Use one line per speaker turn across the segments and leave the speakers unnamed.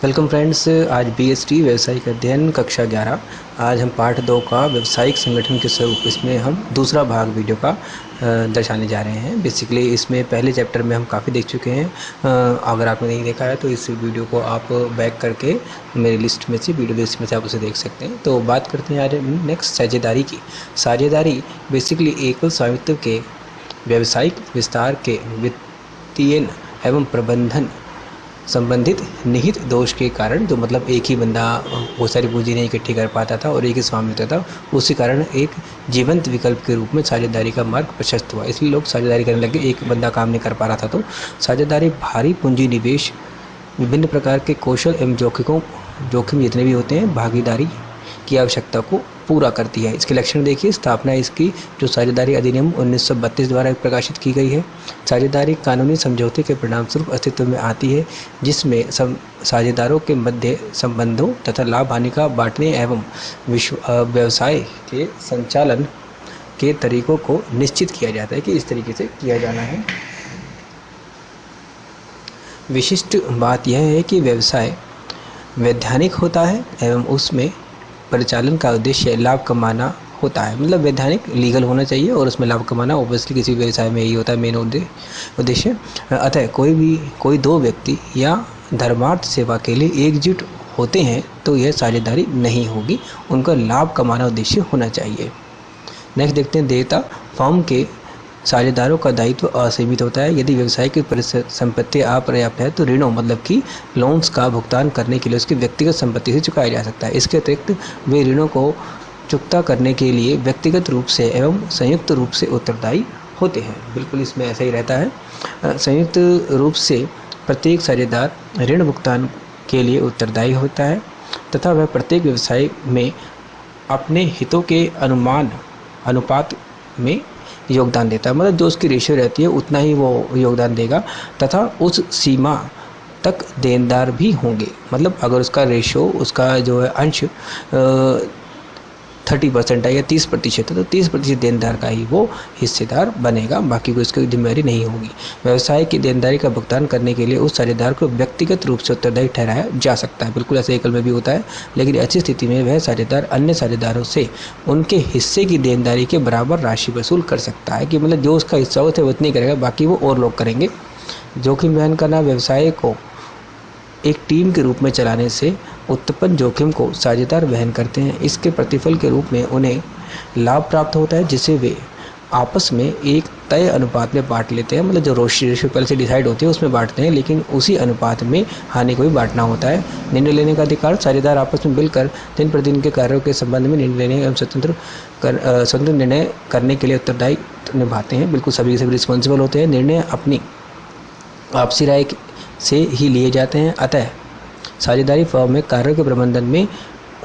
Welcome friends. आज BST व्यावसायिक अध्ययन कक्षा 11। आज हम पाठ 2 का व्यवसायिक संगठन के स्वरूप इसमें हम दूसरा भाग वीडियो का दर्शाने जा रहे हैं। बेसिकली इसमें पहले चैप्टर में हम काफ़ी देख चुके हैं। अगर आपने नहीं देखा है तो इस वीडियो को आप बैक करके मेरी लिस्ट में से वीडियो लिस्ट में से आप उसे देख सकते हैं। तो बात करते हैं आज नेक्स्ट साझेदारी की। साझेदारी बेसिकली एकल स्वामित्व के व्यावसायिक विस्तार के वित्तीय एवं प्रबंधन संबंधित निहित दोष के कारण, जो मतलब एक ही बंदा बहुत सारी पूंजी नहीं इकट्ठी कर पाता था और एक ही स्वामित्व था, उसी कारण एक जीवंत विकल्प के रूप में साझेदारी का मार्ग प्रशस्त हुआ। इसलिए लोग साझेदारी करने लगे। एक बंदा काम नहीं कर पा रहा था तो साझेदारी भारी पूंजी निवेश, विभिन्न प्रकार के कौशल एवं जोखिम जितने भी होते हैं, भागीदारी की आवश्यकता को पूरा करती है। इसके लक्षण देखिए। स्थापना इसकी जो साझेदारी अधिनियम 1932 द्वारा प्रकाशित की गई है। साझेदारी कानूनी समझौते के परिणामस्वरूप अस्तित्व में आती है, जिसमें साझेदारों के मध्य संबंधों तथा लाभ हानि का बांटने एवं व्यवसाय के संचालन के तरीकों को निश्चित किया जाता है कि इस तरीके से किया जाना है। विशिष्ट बात यह है कि व्यवसाय वैधानिक होता है एवं उसमें परिचालन का उद्देश्य लाभ कमाना होता है। मतलब वैधानिक लीगल होना चाहिए और उसमें लाभ कमाना ऑब्वियसली किसी व्यवसाय में यही होता है मेन उद्देश्य। अतः कोई दो व्यक्ति या धर्मार्थ सेवा के लिए एकजुट होते हैं तो यह साझेदारी नहीं होगी, उनका लाभ कमाना उद्देश्य होना चाहिए। नेक्स्ट देखते हैं देयता। फर्म के साझेदारों का दायित्व असीमित होता है। यदि व्यवसाय की संपत्ति अपर्याप्त है तो ऋणों मतलब कि लोन्स का भुगतान करने के लिए उसकी व्यक्तिगत संपत्ति से चुकाया जा सकता है। इसके अतिरिक्त वे ऋणों को चुकता करने के लिए व्यक्तिगत रूप से एवं संयुक्त रूप से उत्तरदायी होते हैं। बिल्कुल इसमें ऐसा ही रहता है। संयुक्त रूप से प्रत्येक साझेदार ऋण भुगतान के लिए उत्तरदायी होता है तथा वह प्रत्येक व्यवसाय में अपने हितों के अनुपात में योगदान देता है। मतलब जो उसकी रेशियो रहती है उतना ही वो योगदान देगा तथा उस सीमा तक देनदार भी होंगे। मतलब अगर उसका रेशियो, उसका जो है अंश 30% है या 30% है तो 30% देनदार का ही वो हिस्सेदार बनेगा, बाकी को इसकी जिम्मेदारी नहीं होगी। व्यवसाय की देनदारी का भुगतान करने के लिए उस साझेदार को व्यक्तिगत रूप से उत्तरदायी ठहराया जा सकता है। बिल्कुल ऐसे एकल में भी होता है, लेकिन ऐसी स्थिति में वह साझेदार अन्य साझेदारों से उनके हिस्से की देनदारी के बराबर राशि वसूल कर सकता है। कि मतलब जो उसका हिस्सा होता है वो उतनी करेगा, बाकी वो और लोग करेंगे। जोखिम वहन करना। व्यवसाय को एक टीम के रूप में चलाने से उत्पन्न जोखिम को साझेदार वहन करते हैं। इसके प्रतिफल के रूप में उन्हें लाभ प्राप्त होता है, जिसे वे आपस में एक तय अनुपात में बांट लेते हैं। मतलब जो रेशियो पहले से डिसाइड होती है उसमें बांटते हैं, लेकिन उसी अनुपात में हानि को भी बांटना होता है। निर्णय लेने का अधिकार। साझेदार आपस में मिलकर दिन प्रतिदिन के कार्यों के संबंध में निर्णय लेने एवं स्वतंत्र निर्णय करने के लिए उत्तरदायित्व निभाते हैं। बिल्कुल सभी के सभी रिस्पॉन्सिबल होते हैं। निर्णय अपनी आपसी राय से ही लिए जाते हैं। अतः साझेदारी फर्म में कार्यों के प्रबंधन में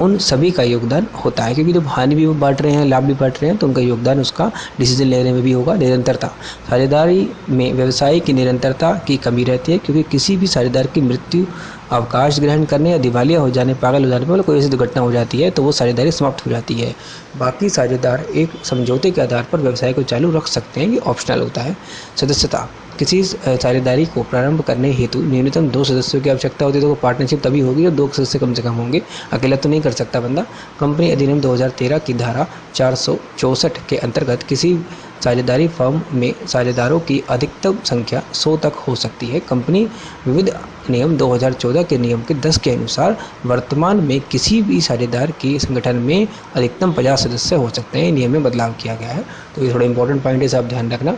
उन सभी का योगदान होता है, क्योंकि जब हानि भी बांट रहे हैं, लाभ भी बांट रहे हैं, तो उनका योगदान उसका डिसीजन लेने में भी होगा। निरंतरता। साझेदारी में व्यवसाय की निरंतरता की कमी रहती है, क्योंकि किसी भी साझेदार की मृत्यु, अवकाश ग्रहण करने या दिवालिया हो जाने, पागल हो जाने पर, मतलब कोई ऐसी दुर्घटना हो जाती है तो वो साझेदारी समाप्त हो जाती है। बाकी साझेदार एक समझौते के आधार पर व्यवसाय को चालू रख सकते हैं, ये ऑप्शनल होता है। सदस्यता। किसी साझेदारी को प्रारंभ करने हेतु न्यूनतम 2 सदस्यों की आवश्यकता होती है। तो वो पार्टनरशिप तभी होगी जब 2 सदस्य कम से कम होंगे, अकेला तो नहीं कर सकता बंदा। कंपनी अधिनियम 2013 की धारा 464 के अंतर्गत किसी साझेदारी फर्म में साझेदारों की अधिकतम संख्या 100 तक हो सकती है। कंपनी विविध नियम 2014 के नियम के 10 के अनुसार वर्तमान में किसी भी साझेदार की संगठन में अधिकतम 50 सदस्य हो सकते हैं। नियम में बदलाव किया गया है, तो ये थोड़ा इंपॉर्टेंट पॉइंट है, आप ध्यान रखना।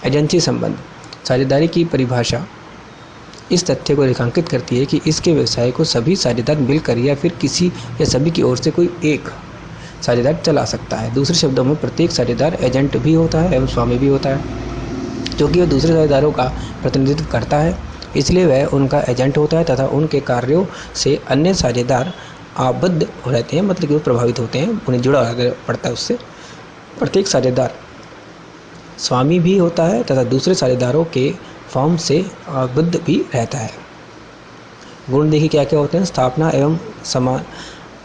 एजेंसी संबंध। साझेदारी की परिभाषा इस तथ्य को रेखांकित करती है कि इसके व्यवसाय को सभी साझेदार मिलकर या फिर किसी या सभी की ओर से कोई एक साझेदार चला सकता है। दूसरे शब्दों में प्रत्येक साझेदार एजेंट भी होता है एवं स्वामी भी होता है, क्योंकि वह दूसरे साझेदारों का प्रतिनिधित्व करता है, इसलिए वह उनका एजेंट होता है तथा उनके कार्यों से अन्य साझेदार आबद्ध हो रहते हैं, मतलब कि वो प्रभावित होते हैं, उन्हें जुड़ा पड़ता है उससे। प्रत्येक साझेदार स्वामी भी होता है तथा दूसरे साझेदारों के फर्म से आबद्ध भी रहता है। गुण देखिए क्या क्या होते हैं। स्थापना एवं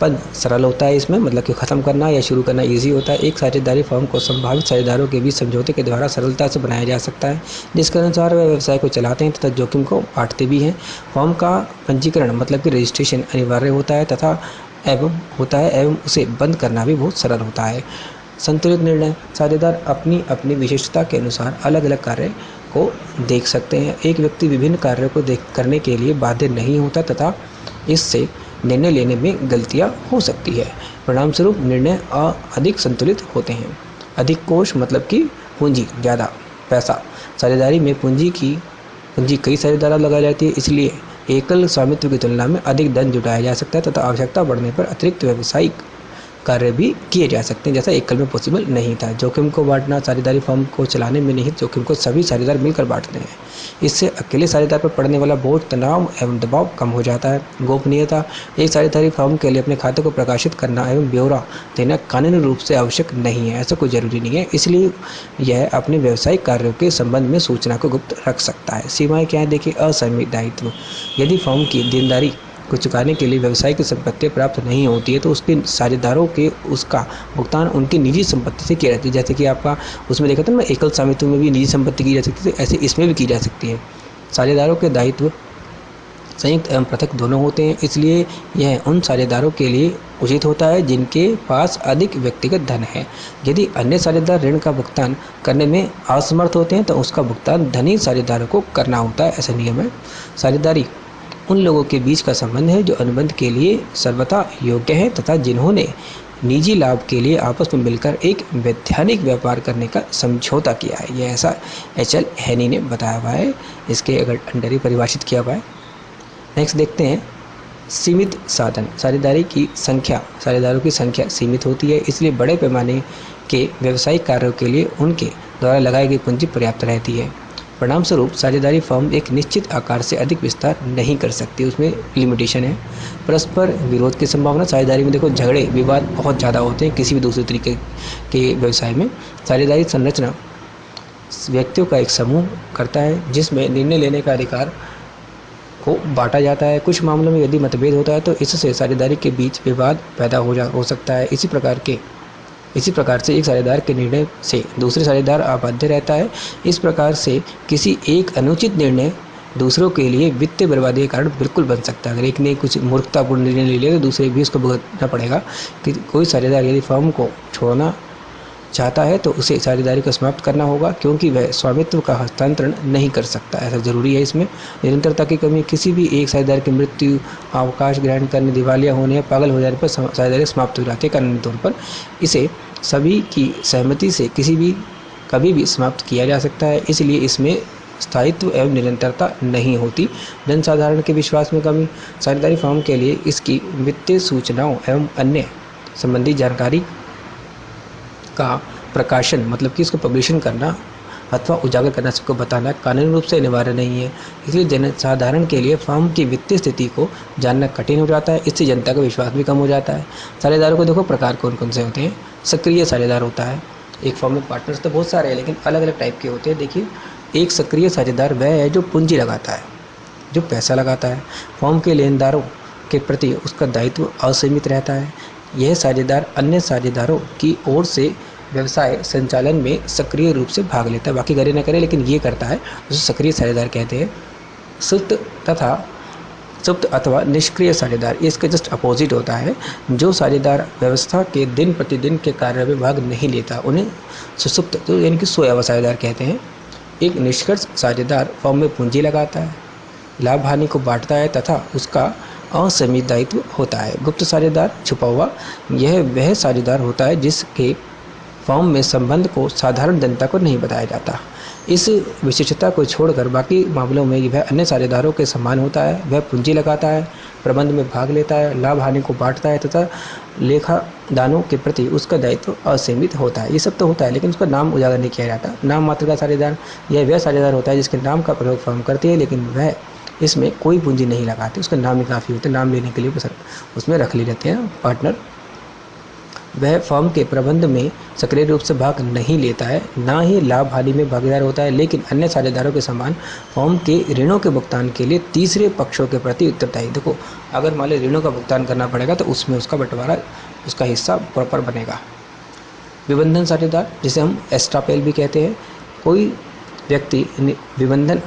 पद सरल होता है इसमें, मतलब कि ख़त्म करना या शुरू करना ईजी होता है। एक साझेदारी फर्म को संभावित साझेदारों के बीच समझौते के द्वारा सरलता से बनाया जा सकता है, जिसके अनुसार वे व्यवसाय को चलाते हैं तथा जोखिम को बांटते भी हैं। फर्म का पंजीकरण मतलब कि रजिस्ट्रेशन अनिवार्य होता है एवं उसे बंद करना भी बहुत सरल होता है। संतुलित निर्णय, साझेदार अपनी अपनी विशिष्टता के अनुसार अलग अलग कार्य को देख सकते हैं। एक व्यक्ति विभिन्न कार्यों को करने के लिए बाध्य नहीं होता तथा इससे निर्णय लेने में गलतियां हो सकती है। परिणाम स्वरूप निर्णय अधिक संतुलित होते हैं। अधिक कोष मतलब कि पूंजी, ज़्यादा पैसा। साझेदारी में पूंजी कई साझेदारों लगाई जाती है, इसलिए एकल स्वामित्व की तुलना में अधिक धन जुटाया जा सकता है तथा आवश्यकता बढ़ने पर अतिरिक्त व्यावसायिक कार्य भी किए जा सकते हैं, जैसा एकल में पॉसिबल नहीं था। जोखिम को बांटना, साझेदारी फर्म को चलाने में निहित जोखिम को सभी साझेदार मिलकर बांटते हैं। इससे अकेले साझेदार पर पड़ने वाला बोझ, तनाव एवं दबाव कम हो जाता है। गोपनीयता, एक साझेदारी फर्म के लिए अपने खाते को प्रकाशित करना एवं ब्यौरा देना कानूनी रूप से आवश्यक नहीं है, ऐसा कोई जरूरी नहीं है, इसलिए यह अपने व्यावसायिक कार्यों के संबंध में सूचना को गुप्त रख सकता है। सीमाएं क्या है देखिए। असीमित दायित्व, यदि फर्म की देनदारी को चुकाने के लिए व्यवसायिक संपत्ति प्राप्त नहीं होती है तो उसके साझेदारों के उसका भुगतान उनकी निजी संपत्ति से किया जाता है। जैसे कि आपका उसमें देखा था ना, एकल स्वामित्व में भी निजी संपत्ति की जा सकती है, ऐसे इसमें भी की जा सकती है। साझेदारों के दायित्व संयुक्त एवं पृथक दोनों होते हैं, इसलिए यह उन साझेदारों के लिए उचित होता है जिनके पास अधिक व्यक्तिगत धन है। यदि अन्य साझेदार ऋण का भुगतान करने में असमर्थ होते हैं तो उसका भुगतान धनी साझेदारों को करना होता है, ऐसा नियम है। साझेदारी उन लोगों के बीच का संबंध है जो अनुबंध के लिए सर्वथा योग्य हैं तथा जिन्होंने निजी लाभ के लिए आपस में मिलकर एक वैधानिक व्यापार करने का समझौता किया है। यह ऐसा एच.एल. हेनी ने बताया हुआ है, इसके अगर अंडर ही परिभाषित किया हुआ है। नेक्स्ट देखते हैं सीमित साधन। साझेदारों की संख्या सीमित होती है, इसलिए बड़े पैमाने के व्यावसायिक कार्यों के लिए उनके द्वारा लगाई गई पूंजी पर्याप्त रहती है। परिणाम स्वरूप साझेदारी फर्म एक निश्चित आकार से अधिक विस्तार नहीं कर सकती, उसमें लिमिटेशन है। परस्पर विरोध की संभावना, साझेदारी में देखो झगड़े विवाद बहुत ज़्यादा होते हैं किसी भी दूसरे तरीके के व्यवसाय में। साझेदारी संरचना व्यक्तियों का एक समूह करता है जिसमें निर्णय लेने का अधिकार को बांटा जाता है। कुछ मामलों में यदि मतभेद होता है तो इससे साझेदारी के बीच विवाद पैदा हो सकता है। इसी प्रकार से एक साझेदार के निर्णय से दूसरे साझेदार अबाध्य रहता है। इस प्रकार से किसी एक अनुचित निर्णय दूसरों के लिए वित्तीय बर्बादी का कारण बिल्कुल बन सकता है। अगर एक ने कुछ मूर्खतापूर्ण निर्णय ले लिया तो दूसरे भी उसको भुगतना पड़ेगा। कि कोई साझेदार यदि फर्म को छोड़ना चाहता है तो उसे साझेदारी को समाप्त करना होगा, क्योंकि वह स्वामित्व का हस्तांतरण नहीं कर सकता, ऐसा जरूरी है। इसमें निरंतरता की कमी, किसी भी एक साझेदार की मृत्यु, अवकाश ग्रहण करने, दिवालिया होने या पागल हो जाने पर साझेदारी समाप्त हो जाती है कानूनी तौर पर। इसे सभी की सहमति से कभी भी समाप्त किया जा सकता है, इसलिए इसमें स्थायित्व एवं निरंतरता नहीं होती। जनसाधारण के विश्वास में कमी, साझेदारी फर्म के लिए इसकी वित्तीय सूचनाओं एवं अन्य संबंधी जानकारी का प्रकाशन मतलब कि इसको पब्लिशन करना अथवा उजागर करना, सबको बताना कानूनी रूप से अनिवार्य नहीं है। इसलिए जनसाधारण के लिए फर्म की वित्तीय स्थिति को जानना कठिन हो जाता है, इससे जनता का विश्वास भी कम हो जाता है। साझेदारों को देखो प्रकार कौन कौन से होते हैं। सक्रिय साझेदार होता है। एक फर्म में पार्टनर्स तो बहुत सारे हैं लेकिन अलग अलग टाइप के होते हैं। देखिए, एक सक्रिय साझेदार वह है जो पूंजी लगाता है, जो पैसा लगाता है। फर्म के लेनदारों के प्रति उसका दायित्व असीमित रहता है। यह साझेदार अन्य साझेदारों की ओर से व्यवसाय संचालन में सक्रिय रूप से भाग लेता है, बाकी करे न करे लेकिन ये करता है, उसे सक्रिय साझेदार कहते हैं। सुप्त अथवा निष्क्रिय साझेदार, इसके जस्ट अपोजिट होता है। जो साझेदार व्यवस्था के दिन प्रतिदिन के कार्य में भाग नहीं लेता उन्हें सुसुप्त तो यानी कि सोया हुआ साझेदार कहते हैं। एक निष्क्रिय साझेदार फर्म में पूंजी लगाता है, लाभ हानि को बांटता है तथा उसका असीमित दायित्व होता है। गुप्त साझेदार, छुपा हुआ, यह वह साझेदार होता है जिसके फर्म में संबंध को साधारण जनता को नहीं बताया जाता। इस विशेषता को छोड़कर बाकी मामलों में वह अन्य साझेदारों के समान होता है। वह पूंजी लगाता है, प्रबंध में भाग लेता है, लाभ हानि को बांटता है तथा लेखा दानों के प्रति उसका दायित्व असीमित होता है। ये सब तो होता है लेकिन उसका नाम उजागर नहीं किया जाता। नाम मात्र का साझेदार, यह वह साझेदार होता है जिसके नाम का प्रयोग फर्म करती है लेकिन वह इसमें कोई पूंजी नहीं लगाते, उसका नाम ही काफ़ी होता है। नाम लेने के लिए उसमें रख ले जाते हैं पार्टनर। वह फर्म के प्रबंध में सक्रिय रूप से भाग नहीं लेता है, ना ही लाभ हानि में भागीदार होता है, लेकिन अन्य साझेदारों के समान फर्म के ऋणों के भुगतान के लिए तीसरे पक्षों के प्रति उत्तरदायी। देखो, अगर मान लो ऋणों का भुगतान करना पड़ेगा तो उसमें उसका बंटवारा, उसका हिस्सा प्रॉपर बनेगा। विबंधन साझेदार, जिसे हम एस्ट्रापेल भी कहते हैं, कोई व्यक्ति विबंधन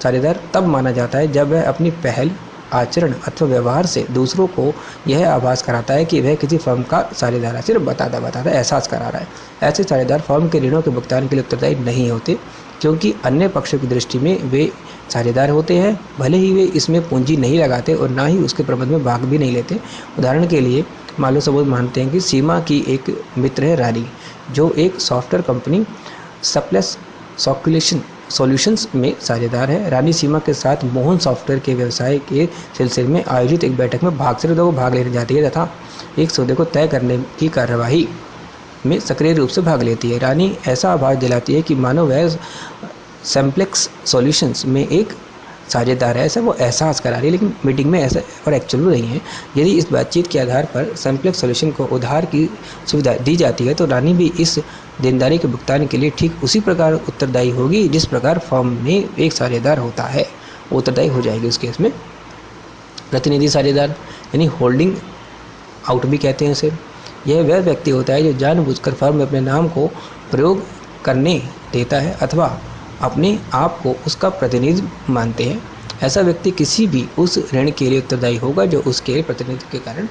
साझेदार तब माना जाता है जब वह अपनी पहल, आचरण अथवा व्यवहार से दूसरों को यह आभास कराता है कि वह किसी फर्म का साझेदार है, सिर्फ बताता एहसास करा रहा है। ऐसे साझेदार फर्म के ऋणों के भुगतान के लिए उत्तरदायी नहीं होते, क्योंकि अन्य पक्षों की दृष्टि में वे साझेदार होते हैं, भले ही वे इसमें पूंजी नहीं लगाते और ना ही उसके प्रबंध में भाग भी नहीं लेते। उदाहरण के लिए मान लो सबूत मानते हैं कि सीमा की एक मित्र है रानी, जो एक सॉफ्टवेयर कंपनी सप्लेस सॉल्यूशंस में साझेदार है। रानी सीमा के साथ मोहन सॉफ्टवेयर के व्यवसाय के सिलसिले में आयोजित एक बैठक में भाग लेने जाती है तथा एक सौदे को तय करने की कार्यवाही में सक्रिय रूप से भाग लेती है। रानी ऐसा आभास दिलाती है कि मानो वह सैम्प्लेक्स सॉल्यूशंस में एक साझेदार है, ऐसा वो एहसास करा रही है, लेकिन मीटिंग में ऐसा और एक्चुअल नहीं है। यदि इस बातचीत के आधार पर सैम्प्लेक्स सॉल्यूशन को उधार की सुविधा दी जाती है तो रानी भी इस देनदारी के भुगतान के लिए ठीक उसी प्रकार उत्तरदायी होगी जिस प्रकार फर्म में एक साझेदार होता है, वो उत्तरदायी हो जाएगी उस केस में। प्रतिनिधि साझेदार यानी होल्डिंग आउट भी कहते हैं उसे। यह वह व्यक्ति होता है जो जानबूझकर फर्म में अपने नाम को प्रयोग करने देता है अथवा अपने आप को उसका प्रतिनिधि मानते हैं। ऐसा व्यक्ति किसी भी उस ऋण के लिए उत्तरदायी होगा जो उसके प्रतिनिधित्व के कारण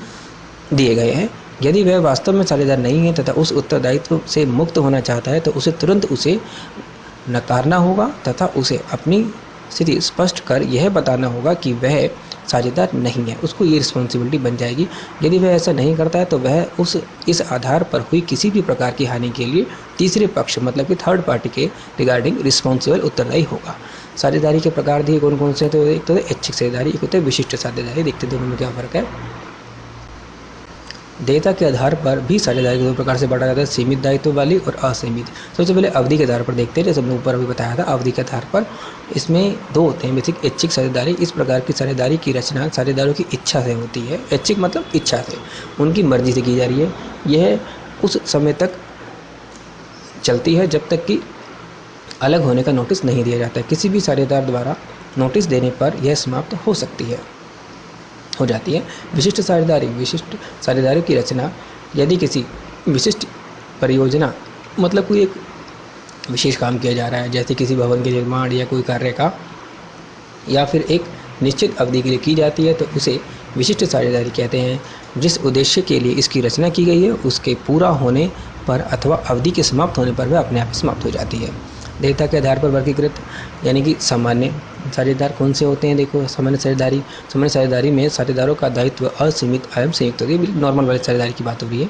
दिए गए हैं। यदि वह वास्तव में साझेदार नहीं है तथा उस उत्तरदायित्व से मुक्त होना चाहता है तो उसे तुरंत उसे नकारना होगा तथा उसे अपनी स्थिति स्पष्ट कर यह बताना होगा कि वह साझेदार नहीं है, उसको ये रिस्पॉन्सिबिलिटी बन जाएगी। यदि वह ऐसा नहीं करता है तो वह इस आधार पर हुई किसी भी प्रकार की हानि के लिए तीसरे पक्ष मतलब कि थर्ड पार्टी के रिगार्डिंग रिस्पॉन्सिबल उत्तरदायी होगा। साझेदारी के प्रकार दिए कौन कौन से? तो एक तो ऐच्छिक साझेदारी, एक होता है विशिष्ट साझेदारी। देखते दोनों में क्या फ़र्क है। देयता के आधार पर भी साझेदारी को दो प्रकार से बांटा जाता है, सीमित दायित्व वाली और असीमित। सबसे पहले अवधि के आधार पर देखते हैं, जैसे हमने ऊपर अभी बताया था। अवधि के आधार पर इसमें दो होते हैं बेसिक, ऐच्छिक साझेदारी। इस प्रकार की साझेदारी की रचना साझेदारों की इच्छा से होती है। ऐच्छिक मतलब इच्छा से, उनकी मर्जी से की जा रही है। यह उस समय तक चलती है जब तक कि अलग होने का नोटिस नहीं दिया जाता है। किसी भी साझेदार द्वारा नोटिस देने पर यह समाप्त हो जाती है। विशिष्ट साझेदारी की रचना, यदि किसी विशिष्ट परियोजना मतलब कोई एक विशेष काम किया जा रहा है, जैसे किसी भवन के निर्माण या कोई कार्य का, या फिर एक निश्चित अवधि के लिए की जाती है तो उसे विशिष्ट साझेदारी कहते हैं। जिस उद्देश्य के लिए इसकी रचना की गई है उसके पूरा होने पर अथवा अवधि के समाप्त होने पर वह अपने आप समाप्त हो जाती है। देयता के आधार पर वर्गीकृत यानी कि सामान्य साझेदार कौन से होते हैं? देखो, सामान्य साझेदारी में साझेदारों का दायित्व असीमित एवं संयुक्त होती है। नॉर्मल वाली साझेदारी की बात हो रही है।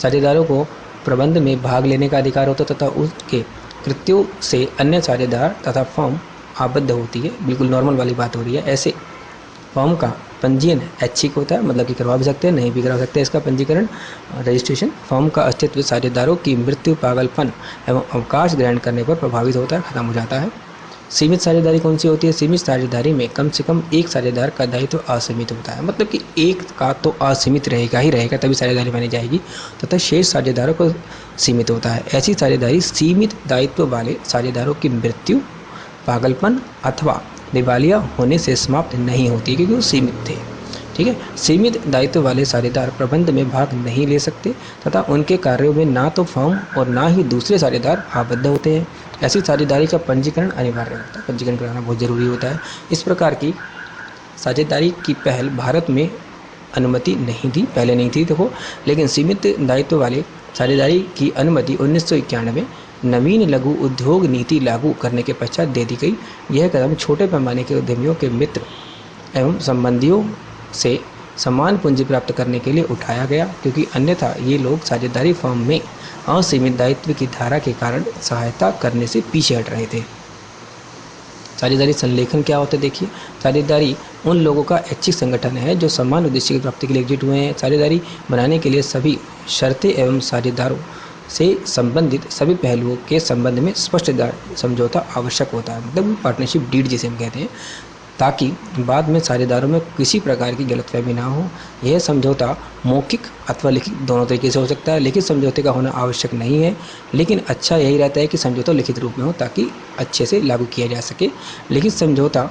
साझेदारों को प्रबंध में भाग लेने का अधिकार होता है तथा उसके कृत्यों से अन्य साझेदार तथा फर्म आबद्ध होती है। बिल्कुल नॉर्मल वाली बात हो रही है। ऐसे फर्म का पंजीयन ऐच्छिक होता है, मतलब कि करवा भी सकते हैं, नहीं भी करवा सकते। इसका पंजीकरण रजिस्ट्रेशन। फर्म का अस्तित्व साझेदारों की मृत्यु, पागलपन एवं अवकाश ग्रहण करने पर प्रभावित होता है, खत्म हो जाता है। सीमित साझेदारी कौन सी होती है? सीमित साझेदारी में कम से कम एक साझेदार का दायित्व असीमित होता है, मतलब कि एक का तो असीमित रहेगा ही रहेगा, तभी साझेदारी मानी जाएगी, तथा शेष साझेदारों को सीमित होता है। ऐसी साझेदारी सीमित दायित्व वाले साझेदारों की मृत्यु, पागलपन अथवा दिवालिया होने से समाप्त नहीं होती क्योंकि वो सीमित थे। ठीक है। सीमित दायित्व वाले साझेदार प्रबंध में भाग नहीं ले सकते तथा उनके कार्यों में ना तो फर्म और ना ही दूसरे साझेदार आबद्ध होते हैं। ऐसी साझेदारी का पंजीकरण अनिवार्य होता है, पंजीकरण कराना बहुत ज़रूरी होता है। इस प्रकार की साझेदारी की पहल भारत में अनुमति नहीं थी, पहले नहीं थी देखो, लेकिन सीमित दायित्व वाले साझेदारी की अनुमति 1991 नवीन लघु उद्योग नीति लागू करने के पश्चात दे दी गई। यह कदम छोटे पैमाने के उद्यमियों के मित्र एवं संबंधियों से समान पूंजी प्राप्त करने के लिए उठाया गया, क्योंकि अन्यथा ये लोग साझेदारी फर्म में असीमित दायित्व की धारा के कारण सहायता करने से पीछे हट रहे थे। साझेदारी संलेखन क्या होता है? देखिए, साझेदारी उन लोगों का ऐच्छिक संगठन है जो समान उद्देश्य की प्राप्ति के लिए एकजुट हुए हैं। साझेदारी बनाने के लिए सभी शर्तें एवं साझेदारों से संबंधित सभी पहलुओं के संबंध में स्पष्ट समझौता आवश्यक होता है, मतलब पार्टनरशिप डीड जिसे हम कहते हैं। ताकि बाद में साझेदारों में किसी प्रकार की गलतफहमी ना हो। यह समझौता मौखिक अथवा लिखित दोनों तरीके से हो सकता है। लिखित समझौते का होना आवश्यक नहीं है, लेकिन अच्छा यही रहता है कि समझौता लिखित रूप में हो ताकि अच्छे से लागू किया जा सके। लिखित समझौता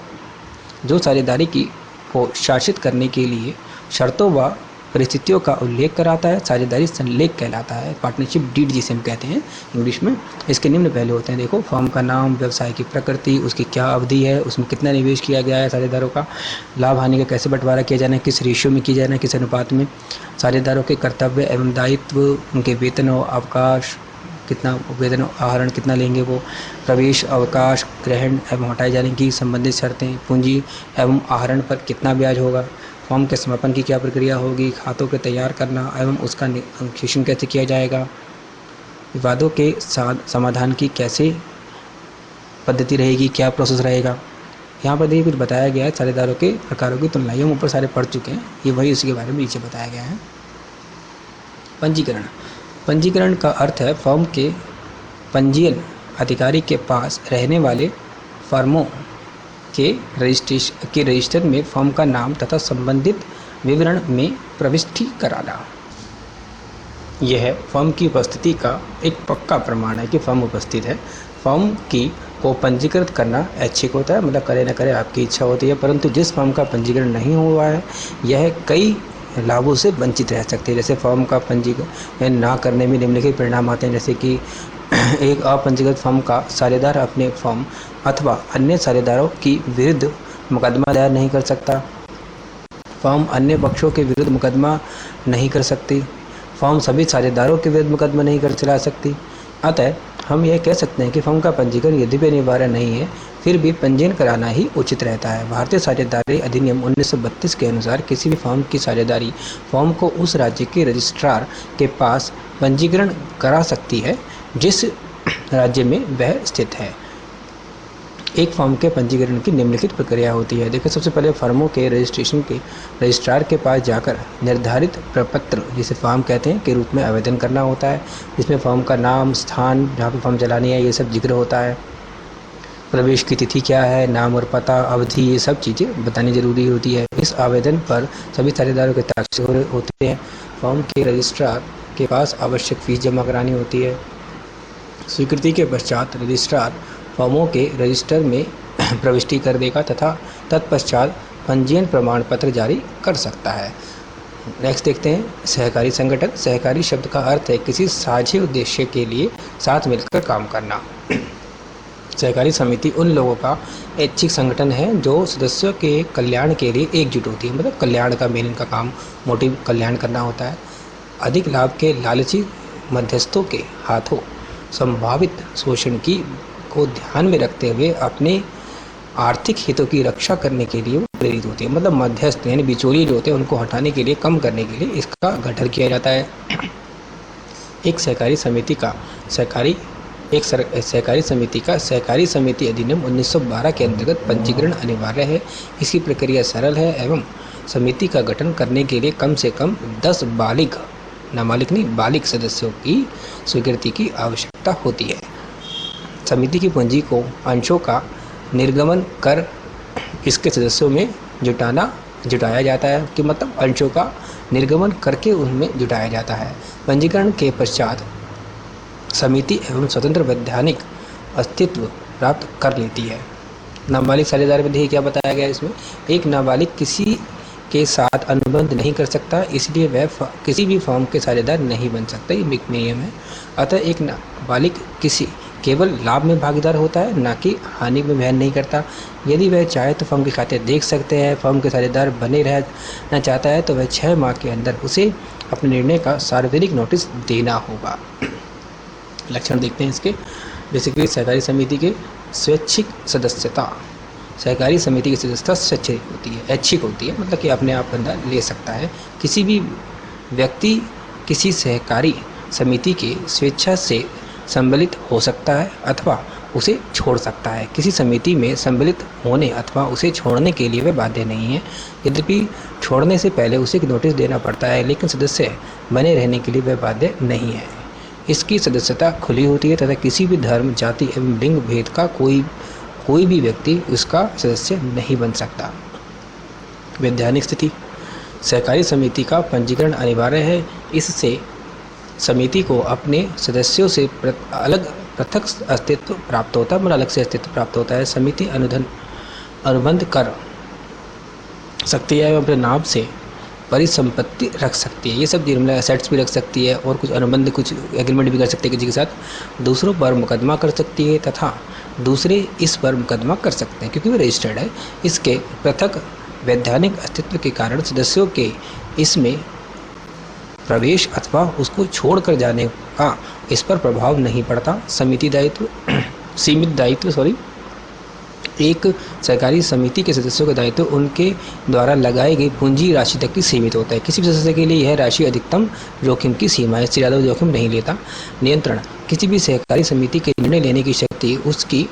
जो साझेदारी की को शासित करने के लिए शर्तों व परिस्थितियों का उल्लेख कराता है, साझेदारी संलेख कहलाता है, पार्टनरशिप डीड जिसे हम कहते हैं इंग्लिश में। इसके निम्न पहलू होते हैं, देखो, फर्म का नाम, व्यवसाय की प्रकृति, उसकी क्या अवधि है, उसमें कितना निवेश किया गया है साझेदारों का, लाभ हानि का कैसे बंटवारा किया जाना है, किस रेशियो में किया जाना है, किस अनुपात में, साझेदारों के कर्तव्य एवं दायित्व, उनके वेतन और अवकाश, कितना वेतन आहरण कितना लेंगे वो, प्रवेश, अवकाश, ग्रहण एवं हटाए जाने की संबंधित शर्तें, पूंजी एवं आहरण पर कितना ब्याज होगा, फॉर्म के समापन की क्या प्रक्रिया होगी, खातों के तैयार करना एवं उसका अंकेक्षण कैसे किया जाएगा, विवादों के समाधान की कैसे पद्धति रहेगी, क्या प्रोसेस रहेगा। यहाँ पर देखिए कुछ बताया गया है साझेदारों के प्रकारों की तुलना। हम ऊपर सारे पढ़ चुके हैं, ये वही उसी के बारे में नीचे बताया गया है। पंजीकरण। पंजीकरण का अर्थ है फर्म के पंजीयन अधिकारी के पास रहने वाले फर्मों के रजिस्टर में फर्म का नाम तथा संबंधित विवरण में प्रविष्टि कराना। यह फर्म की उपस्थिति का एक पक्का प्रमाण है कि फर्म उपस्थित है। फर्म को पंजीकृत करना ऐच्छिक होता है, मतलब करे न करे आपकी इच्छा होती है, परंतु जिस फर्म का पंजीकरण नहीं हुआ है यह कई लाभों से वंचित रह सकते हैं। जैसे फर्म का पंजीकरण ना करने में निम्नलिखित परिणाम आते हैं, जैसे कि एक अपंजीकृत फर्म का साझेदार अपने फर्म अथवा अन्य साझेदारों की विरुद्ध मुकदमा दायर नहीं कर सकता। फर्म अन्य पक्षों के विरुद्ध मुकदमा नहीं कर सकती। फर्म सभी साझेदारों के विरुद्ध मुकदमा नहीं कर चला सकती। अतः हम यह कह सकते हैं कि फर्म का पंजीकरण यद्यपि अनिवार्य नहीं है, फिर भी पंजीयन कराना ही उचित रहता है। भारतीय साझेदारी अधिनियम 1932 के अनुसार किसी भी फर्म की साझेदारी फर्म को उस राज्य के रजिस्ट्रार के पास पंजीकरण करा सकती है जिस राज्य में वह स्थित है। एक फर्म के पंजीकरण की निम्नलिखित प्रक्रिया होती है। देखिए, सबसे पहले फर्मों के रजिस्ट्रेशन के रजिस्ट्रार के पास जाकर निर्धारित प्रपत्र, जिसे फर्म कहते हैं, के रूप में आवेदन करना होता है, जिसमें फर्म का नाम, स्थान जहाँ पर फर्म चलानी है, ये सब जिक्र होता है। प्रवेश की तिथि क्या है, नाम और पता, अवधि, ये सब चीज़ें बतानी जरूरी होती है। इस आवेदन पर सभी साझेदारों के हस्ताक्षर होते हैं। फर्म के रजिस्ट्रार के पास आवश्यक फीस जमा करानी होती है। स्वीकृति के पश्चात रजिस्ट्रार फर्मों के रजिस्टर में प्रविष्टि कर देगा तथा तत्पश्चात पंजीयन प्रमाण पत्र जारी कर सकता है। नेक्स्ट देखते हैं सहकारी संगठन। सहकारी शब्द का अर्थ है किसी साझे उद्देश्य के लिए साथ मिलकर काम करना। सहकारी समिति उन लोगों का ऐच्छिक संगठन है जो सदस्यों के कल्याण के लिए एकजुट होती है, मतलब कल्याण का मेन इनका काम, मोटिव कल्याण करना होता है। अधिक लाभ के लालची मध्यस्थों के हाथों संभावित शोषण को ध्यान में रखते हुए अपने आर्थिक हितों की रक्षा करने के लिए वो प्रेरित होते हैं, मतलब मध्यस्थ यानी बिचौलिए जो होते हैं उनको हटाने के लिए, कम करने के लिए इसका गठन किया जाता है। एक सहकारी समिति अधिनियम 1912 के अंतर्गत पंजीकरण अनिवार्य है। इसकी प्रक्रिया सरल है एवं समिति का गठन करने के लिए कम से कम 10 बालिग सदस्यों की स्वीकृति की आवश्यकता होती है। समिति की पूंजी को अंशों का निर्गमन कर इसके सदस्यों में जुटाया जाता है, कि मतलब अंशों का निर्गमन करके उनमें जुटाया जाता है। पंजीकरण के पश्चात समिति एवं स्वतंत्र वैधानिक अस्तित्व प्राप्त कर लेती है। नाबालिग साझेदार में देखिए क्या बताया गया इसमें। एक नाबालिग किसी के साथ अनुबंध नहीं कर सकता, इसलिए वह किसी भी फर्म के साझेदार नहीं बन सकता, ये नियम है। अतः एक नाबालिग केवल लाभ में भागीदार होता है, ना कि हानि में वहन नहीं करता। यदि वह चाहे तो फर्म के खाते देख सकते हैं। फर्म के साझेदार बने रहना चाहता है तो वह 6 माह के अंदर उसे अपने निर्णय का सार्वजनिक नोटिस देना होगा। लक्षण देखते हैं इसके। बेसिकली सहकारी समिति के स्वैच्छिक सदस्यता, सहकारी समिति की सदस्यता स्वैच्छिक होती है, ऐच्छिक होती है, मतलब कि अपने आप अंदर ले सकता है। किसी भी व्यक्ति किसी सहकारी समिति के स्वेच्छा से सम्मिलित हो सकता है अथवा उसे छोड़ सकता है। किसी समिति में सम्मिलित होने अथवा उसे छोड़ने के लिए वह बाध्य नहीं है। यद्यपि छोड़ने से पहले उसे नोटिस देना पड़ता है, लेकिन सदस्य बने रहने के लिए वह बाध्य नहीं है। इसकी सदस्यता खुली होती है तथा किसी भी धर्म, जाति एवं लिंग भेद का कोई भी व्यक्ति उसका सदस्य नहीं बन सकता। वैधानिक स्थिति, सहकारी समिति का पंजीकरण अनिवार्य है। इससे समिति को अपने सदस्यों से पृथक अस्तित्व प्राप्त होता है, मतलब अलग से अस्तित्व प्राप्त होता है। समिति अनुबंध कर सकती है, अपने नाम से परिसंपत्ति रख सकती है, ये सब मतलब एसेट्स भी रख सकती है, और कुछ अनुबंध, कुछ एग्रीमेंट भी कर सकती है किसी के साथ। दूसरों पर मुकदमा कर सकती है तथा दूसरे इस पर मुकदमा कर सकते हैं क्योंकि वो रजिस्टर्ड है। इसके पृथक वैधानिक अस्तित्व के कारण सदस्यों के इसमें प्रवेश अथवा उसको छोड़कर जाने का इस पर प्रभाव नहीं पड़ता। सीमित दायित्व एक सहकारी समिति के सदस्यों का दायित्व उनके द्वारा लगाई गई पूंजी राशि तक ही सीमित होता है। किसी भी सदस्य के लिए यह राशि अधिकतम जोखिम की सीमा है, इससे ज़्यादा जोखिम नहीं लेता। नियंत्रण, किसी भी सहकारी समिति के निर्णय लेने की शक्ति उसकी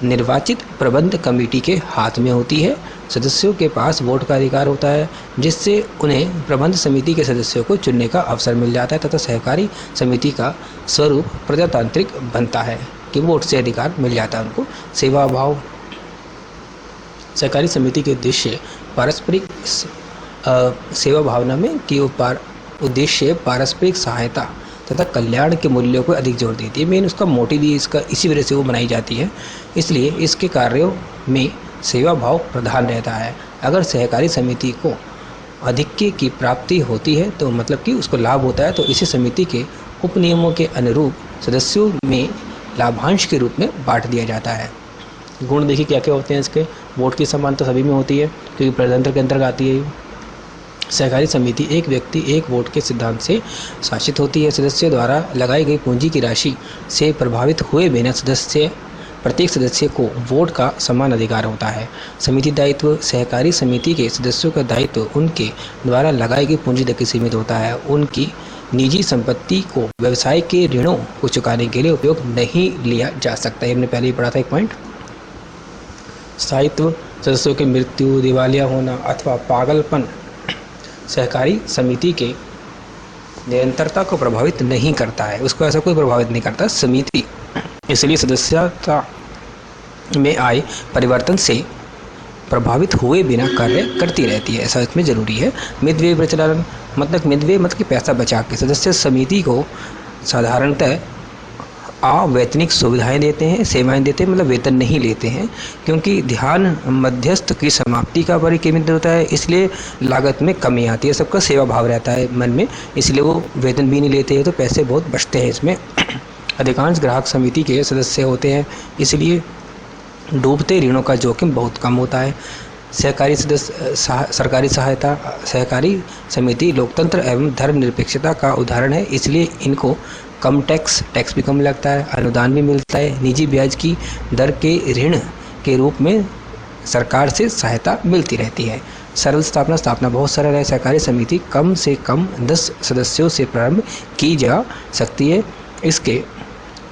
निर्वाचित प्रबंध कमेटी के हाथ में होती है। सदस्यों के पास वोट का अधिकार होता है, जिससे उन्हें प्रबंध समिति के सदस्यों को चुनने का अवसर मिल जाता है तथा सहकारी समिति का स्वरूप प्रजातांत्रिक बनता है कि वोट से अधिकार मिल जाता है उनको। सेवा भाव, सहकारी समिति के उद्देश्य पारस्परिक सेवा भावना में कि उद्देश्य पारस्परिक सहायता तथा कल्याण के मूल्यों को अधिक जोर देती है। मेन उसका मोटिव ही इसका इसी वजह से वो बनाई जाती है, इसलिए इसके कार्यों में सेवा भाव प्रधान रहता है। अगर सहकारी समिति को अधिक्य की प्राप्ति होती है तो मतलब कि उसको लाभ होता है, तो इसे समिति के उपनियमों के अनुरूप सदस्यों में लाभांश के रूप में बांट दिया जाता है। गुण देखिए क्या क्या होते हैं इसके। वोट की समानता सभी में होती है क्योंकि प्रजातंत्र के अंतर्गत आती है। सहकारी समिति एक व्यक्ति एक वोट के सिद्धांत से शासित होती है। सदस्य द्वारा लगाई गई पूंजी की राशि से प्रभावित हुए बिना प्रत्येक सदस्य को वोट का समान अधिकार होता है। समिति दायित्व, सहकारी समिति के सदस्यों का दायित्व उनके द्वारा लगाई गई पूंजी तक सीमित होता है। उनकी निजी संपत्ति को व्यवसाय के ऋणों को चुकाने के लिए उपयोग नहीं लिया जा सकता। हमने पहले ही पढ़ा था एक पॉइंट। स्थायित्व, सदस्यों की मृत्यु, दिवालिया होना अथवा पागलपन सहकारी समिति के निरंतरता को प्रभावित नहीं करता है, उसको ऐसा कोई प्रभावित नहीं करता समिति, इसलिए सदस्यता में आए परिवर्तन से प्रभावित हुए बिना कार्य करती रहती है, ऐसा इसमें जरूरी है। मितव्यय प्रचलन, मतलब मितव्यय मतलब कि पैसा बचा के सदस्य समिति को साधारणतः अवैतनिक सुविधाएं देते हैं, सेवाएं देते हैं, मतलब वेतन नहीं लेते हैं, क्योंकि ध्यान मध्यस्थ की समाप्ति का परिकेंद्रित होता है, इसलिए लागत में कमी आती है। सबका सेवा भाव रहता है मन में, इसलिए वो वेतन भी नहीं लेते हैं, तो पैसे बहुत बचते हैं इसमें। अधिकांश ग्राहक समिति के सदस्य होते हैं, इसलिए डूबते ऋणों का जोखिम बहुत कम होता है। सरकारी सहायता, सहकारी समिति लोकतंत्र एवं धर्मनिरपेक्षता का उदाहरण है, इसलिए इनको कम टैक्स भी कम लगता है, अनुदान भी मिलता है, निजी ब्याज की दर के ऋण के रूप में सरकार से सहायता मिलती रहती है। सरल स्थापना बहुत सरल है। सहकारी समिति कम से कम 10 सदस्यों से प्रारंभ की जा सकती है। इसके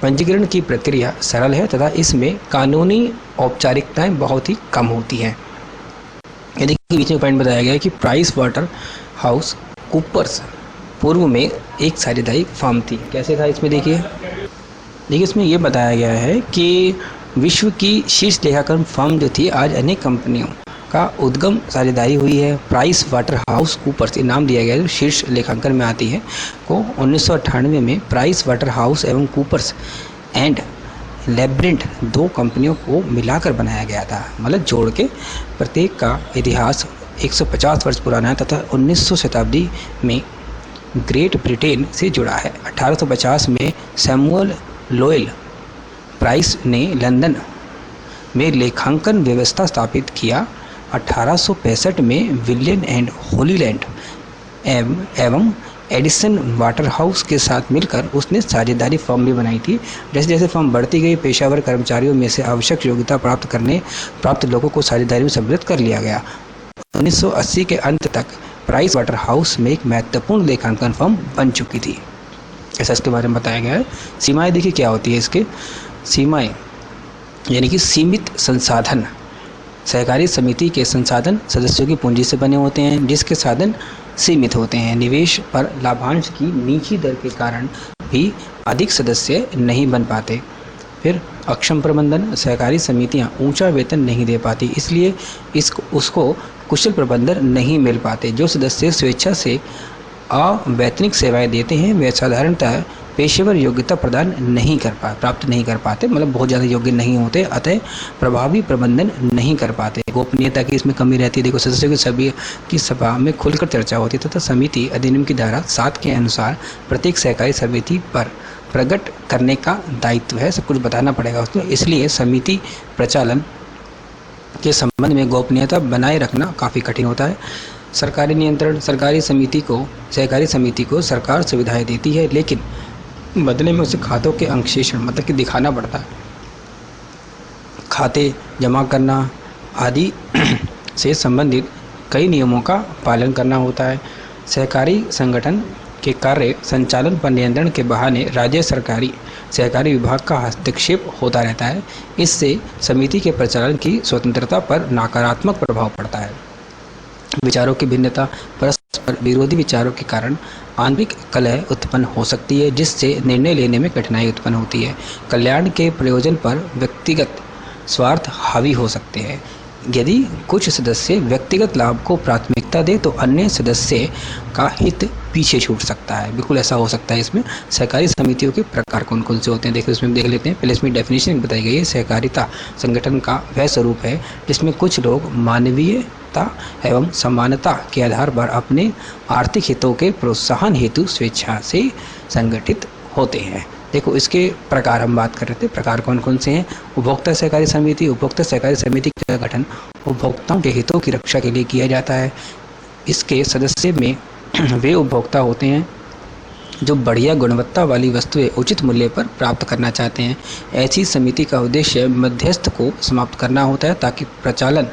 पंजीकरण की प्रक्रिया सरल है तथा इसमें कानूनी औपचारिकताएं बहुत ही कम होती हैं। यदि बीच में पॉइंट बताया गया है कि प्राइस वाटर हाउस कूपर्स पूर्व में एक साझेदारी फर्म थी। कैसे था इसमें देखिए इसमें ये बताया गया है कि विश्व की शीर्ष लेखाकरण फर्म जो थी आज अनेक कंपनियों का उद्गम साझेदारी हुई है। प्राइस वाटर हाउस कूपर्स ये नाम दिया गया है जो शीर्ष लेखांकन में आती है को 1998 में प्राइस वाटर हाउस एवं कूपर्स एंड लेब्रिंट 2 कंपनियों को मिलाकर बनाया गया था, मतलब जोड़ के। प्रत्येक का इतिहास 150 वर्ष पुराना है तथा 19वीं शताब्दी में ग्रेट ब्रिटेन से जुड़ा है। 1850 में सैमुअल लोयल प्राइस ने लंदन में लेखांकन व्यवस्था स्थापित किया। 1865 में विलियम एंड होलीलैंड एवं एडिसन वाटर हाउस के साथ मिलकर उसने साझेदारी फर्म भी बनाई थी। जैसे जैसे फर्म बढ़ती गई, पेशेवर कर्मचारियों में से आवश्यक योग्यता प्राप्त लोगों को साझेदारी में सम्मिलित कर लिया गया। 1980 के अंत तक प्राइस वाटर हाउस में एक महत्वपूर्ण लेखांकन फर्म बन चुकी थी, ऐसा इसके बारे में बताया गया है। सीमाएं देखिए क्या होती है इसके। सीमाएं यानी कि सीमित संसाधन। सहकारी समिति के संसाधन सदस्यों की पूंजी से बने होते हैं, जिसके साधन सीमित होते हैं। निवेश पर लाभांश की नीची दर के कारण भी अधिक सदस्य नहीं बन पाते। फिर अक्षम प्रबंधन, सहकारी समितियां ऊंचा वेतन नहीं दे पाती, इसलिए उसको कुशल प्रबंधन नहीं मिल पाते। जो सदस्य स्वेच्छा से अवैतनिक सेवाएं देते हैं वे साधारणतः पेशेवर योग्यता प्राप्त नहीं कर पाते, मतलब बहुत ज़्यादा योग्य नहीं होते, अतः प्रभावी प्रबंधन नहीं कर पाते। गोपनीयता की इसमें कमी रहती है। देखो, सदस्यों की सभी की सभा में खुलकर चर्चा होती है तथा समिति अधिनियम की धारा 7 के अनुसार प्रत्येक सहकारी समिति पर प्रकट करने का दायित्व है, सब कुछ बताना पड़ेगा उसको। इसलिए समिति प्रचालन के संबंध में गोपनीयता बनाए रखना काफ़ी कठिन होता है। सरकारी नियंत्रण, सहकारी समिति को सरकार सुविधाएं देती है, लेकिन बदले में उसे खातों के अंकेक्षण मतलब कि दिखाना पड़ता है, खाते जमा करना आदि से संबंधित कई नियमों का पालन करना होता है। सहकारी संगठन के कार्य संचालन पर नियंत्रण के बहाने राज्य सहकारी विभाग का हस्तक्षेप होता रहता है। इससे समिति के प्रचालन की स्वतंत्रता पर नकारात्मक प्रभाव पड़ता है। विचारों की भिन्नता, परस्पर विरोधी विचारों के कारण आंतरिक कलह उत्पन्न हो सकती है, जिससे निर्णय लेने में कठिनाई उत्पन्न होती है। कल्याण के प्रयोजन पर व्यक्तिगत स्वार्थ हावी हो सकते हैं। यदि कुछ सदस्य व्यक्तिगत लाभ को प्राथमिकता दे तो अन्य सदस्य का हित पीछे छूट सकता है। बिल्कुल ऐसा हो सकता है। इसमें सहकारी समितियों के प्रकार कौन कौन से होते हैं, देखो इसमें देख लेते हैं। पहले इसमें डेफिनेशन बताई गई है। सहकारिता संगठन का वह स्वरूप है जिसमें कुछ लोग मानवीयता एवं समानता के आधार पर अपने आर्थिक हितों के प्रोत्साहन हेतु स्वेच्छा से संगठित होते हैं। देखो, इसके प्रकार हम बात कर रहे थे, प्रकार कौन कौन से हैं। उपभोक्ता सहकारी समिति, उपभोक्ता सहकारी समिति का गठन उपभोक्ताओं के हितों की रक्षा के लिए किया जाता है। इसके सदस्य में वे उपभोक्ता होते हैं जो बढ़िया गुणवत्ता वाली वस्तुएं उचित मूल्य पर प्राप्त करना चाहते हैं। ऐसी समिति का उद्देश्य मध्यस्थ को समाप्त करना होता है ताकि प्रचालन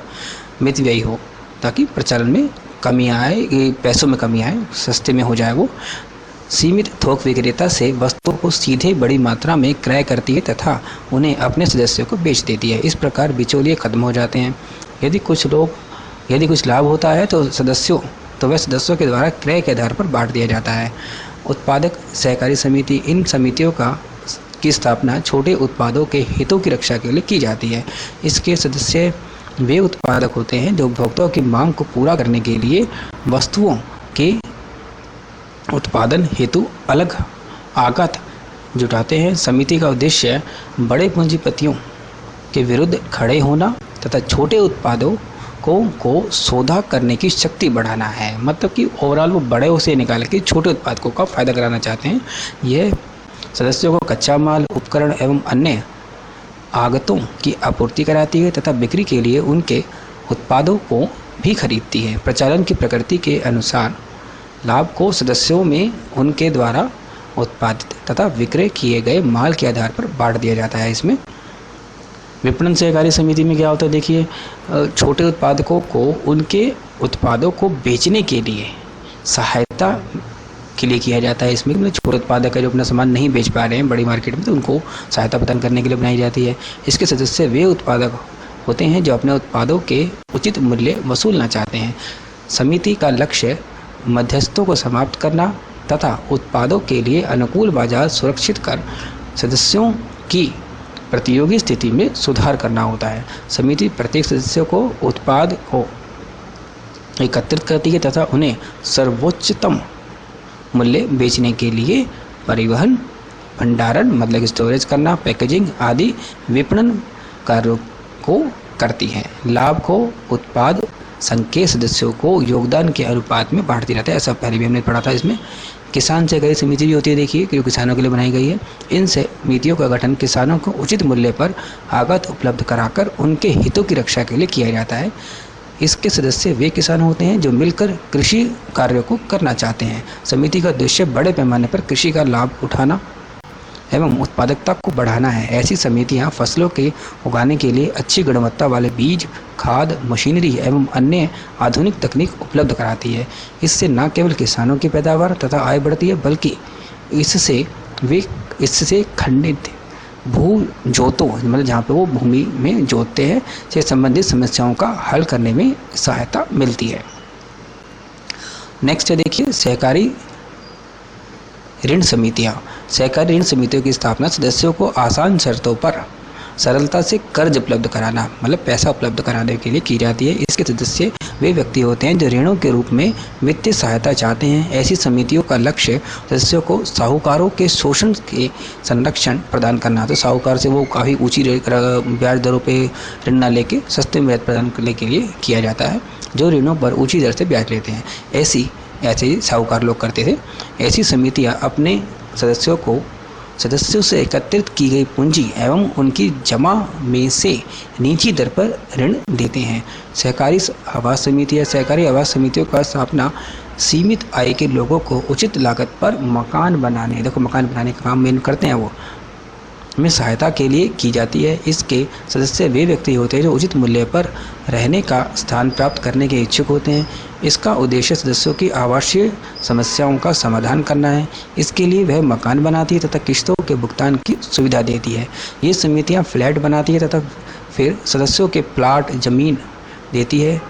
मितव्ययी हो, ताकि प्रचालन में कमी आए, पैसों में कमी आए, सस्ते में हो जाए। वो सीमित थोक विक्रेता से वस्तुओं को सीधे बड़ी मात्रा में क्रय करती है तथा उन्हें अपने सदस्यों को बेच देती है। इस प्रकार बिचौलिए खत्म हो जाते हैं। यदि कुछ लाभ होता है तो वह सदस्यों के द्वारा क्रय के आधार पर बांट दिया जाता है। उत्पादक सहकारी समिति, इन समितियों की स्थापना छोटे उत्पादों के हितों की रक्षा के लिए की जाती है। इसके सदस्य वे उत्पादक होते हैं जो उपभोक्ताओं की मांग को पूरा करने के लिए वस्तुओं के उत्पादन हेतु अलग आगत जुटाते हैं। समिति का उद्देश्य बड़े पूंजीपतियों के विरुद्ध खड़े होना तथा छोटे उत्पादों को सौदा करने की शक्ति बढ़ाना है। मतलब कि ओवरऑल वो बड़े से निकाल के छोटे उत्पादकों का फायदा कराना चाहते हैं। यह सदस्यों को कच्चा माल, उपकरण एवं अन्य आगतों की आपूर्ति कराती है तथा बिक्री के लिए उनके उत्पादों को भी खरीदती है। प्रचालन की प्रकृति के अनुसार लाभ को सदस्यों में उनके द्वारा उत्पादित तथा विक्रय किए गए माल के आधार पर बांट दिया जाता है। इसमें विपणन सहकारी समिति में क्या होता है, देखिए, छोटे उत्पादकों को उनके उत्पादों को बेचने के लिए सहायता के लिए किया जाता है। इसमें मतलब छोटे उत्पादक है जो अपना सामान नहीं बेच पा रहे हैं बड़ी मार्केट में, तो उनको सहायता प्रदान करने के लिए बनाई जाती है। इसके सदस्य वे उत्पादक होते हैं जो अपने उत्पादों के उचित मूल्य वसूलना चाहते हैं। समिति का लक्ष्य मध्यस्थों को समाप्त करना तथा उत्पादों के लिए अनुकूल बाजार सुरक्षित कर सदस्यों की प्रतियोगी स्थिति में सुधार करना होता है। समिति प्रत्येक सदस्य को उत्पाद को एकत्रित करती है तथा उन्हें सर्वोच्चतम मूल्य बेचने के लिए परिवहन, भंडारण मतलब स्टोरेज करना, पैकेजिंग आदि विपणन कार्यों को करती है। लाभ को उत्पाद संघ के सदस्यों को योगदान के अनुपात में बांट दिया जाता है। ऐसा पहले भी हमने पढ़ा था। इसमें किसान सहकारी समिति भी होती है, देखिए, जो किसानों के लिए बनाई गई है। इन समितियों का गठन किसानों को उचित मूल्य पर आगत उपलब्ध कराकर उनके हितों की रक्षा के लिए किया जाता है। इसके सदस्य वे किसान होते हैं जो मिलकर कृषि कार्यों को करना चाहते हैं। समिति का उद्देश्य बड़े पैमाने पर कृषि का लाभ उठाना एवं उत्पादकता को बढ़ाना है। ऐसी समितियां फसलों के उगाने के लिए अच्छी गुणवत्ता वाले बीज, खाद, मशीनरी एवं अन्य आधुनिक तकनीक उपलब्ध कराती है। इससे न केवल किसानों की पैदावार तथा आय बढ़ती है, बल्कि इससे खंडित भू जोतों मतलब जहाँ पे वो भूमि में जोतते हैं से संबंधित समस्याओं का हल करने में सहायता मिलती है। नेक्स्ट है, देखिए, सहकारी ऋण समितियाँ। सहकारी ऋण समितियों की स्थापना सदस्यों को आसान शर्तों पर सरलता से कर्ज उपलब्ध कराना, मतलब पैसा उपलब्ध कराने के लिए की जाती है। इसके सदस्य वे व्यक्ति होते हैं जो ऋणों के रूप में वित्तीय सहायता चाहते हैं। ऐसी समितियों का लक्ष्य सदस्यों को साहूकारों के शोषण के संरक्षण प्रदान करना। तो साहूकार से वो काफ़ी ऊंची ब्याज दरों पे ऋण न लेके सस्ते ब्याज प्रदान करने के लिए किया जाता है, जो ऋणों पर ऊंची दर से ब्याज लेते हैं। ऐसे साहूकार लोग करते थे। ऐसी समितियाँ अपने सदस्यों से एकत्रित की गई पूंजी एवं उनकी जमा में से निजी दर पर ऋण देते हैं। सहकारी आवास समितियों का स्थापना सीमित आय के लोगों को उचित लागत पर मकान बनाने का काम मेन करते हैं वो में सहायता के लिए की जाती है। इसके सदस्य वे व्यक्ति होते हैं जो उचित मूल्य पर रहने का स्थान प्राप्त करने के इच्छुक होते हैं। इसका उद्देश्य सदस्यों की आवासीय समस्याओं का समाधान करना है। इसके लिए वह मकान बनाती है तथा किस्तों के भुगतान की सुविधा देती है। ये समितियां फ्लैट बनाती है तथा फिर सदस्यों के प्लाट जमीन देती है,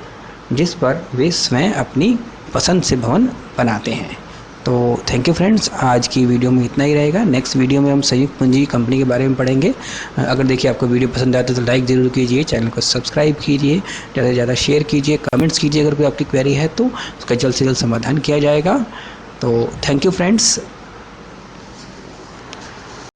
जिस पर वे स्वयं अपनी पसंद से भवन बनाते हैं। तो थैंक यू फ्रेंड्स, आज की वीडियो में इतना ही रहेगा। नेक्स्ट वीडियो में हम संयुक्त पूंजी कंपनी के बारे में पढ़ेंगे। अगर देखिए आपको वीडियो पसंद आते तो लाइक ज़रूर कीजिए, चैनल को सब्सक्राइब कीजिए, ज़्यादा से ज़्यादा शेयर कीजिए, कमेंट्स कीजिए। अगर कोई आपकी क्वेरी है तो उसका जल्द से जल्द समाधान किया जाएगा। तो थैंक यू फ्रेंड्स।